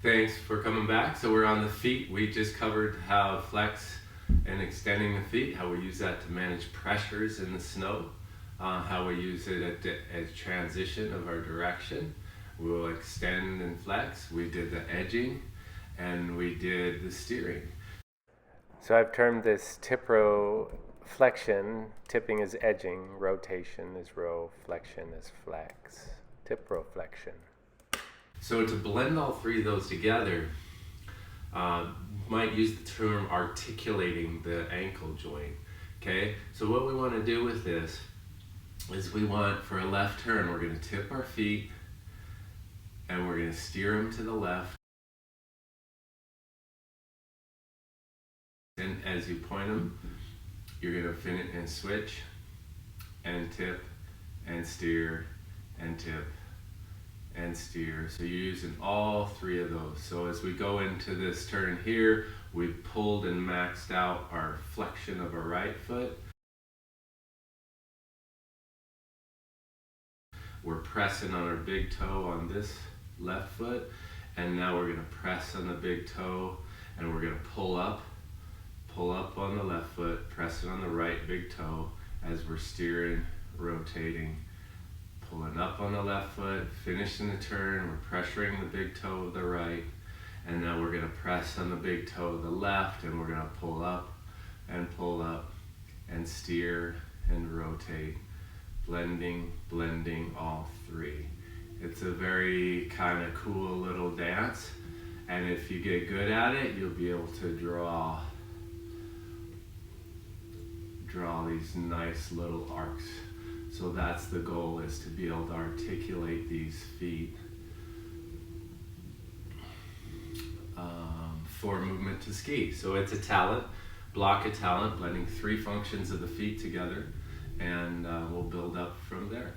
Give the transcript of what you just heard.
Thanks for coming back. So we're on the feet. We just covered how flex and extending the feet, how we use that to manage pressures in the snow, how we use it as transition of our direction. We'll extend and flex. We did the edging and we did the steering. So I've termed this Tiproflexion. Tipping is edging, rotation is row, flexion is flex. Tiproflexion. So to blend all three of those together, might use the term articulating the ankle joint. Okay, so what we want to do with this is we want, for a left turn, we're going to tip our feet and we're going to steer them to the left. And as you point them, you're going to fin it and switch and tip and steer and tip and steer. So you're using all three of those. So as we go into this turn here, we've pulled and maxed out our flexion of our right foot. We're pressing on our big toe on this left foot, and now we're going to press on the big toe and we're going to pull up on the left foot, pressing on the right big toe as we're steering, rotating, pulling up on the left foot, finishing the turn, we're pressuring the big toe of the right, and now we're going to press on the big toe of the left, and we're going to pull up and steer and rotate, blending all three. It's a very kind of cool little dance, and if you get good at it, you'll be able to draw these nice little arcs. So that's the goal, is to be able to articulate these feet for movement to ski. So it's a talent, block of talent, blending three functions of the feet together, and we'll build up from there.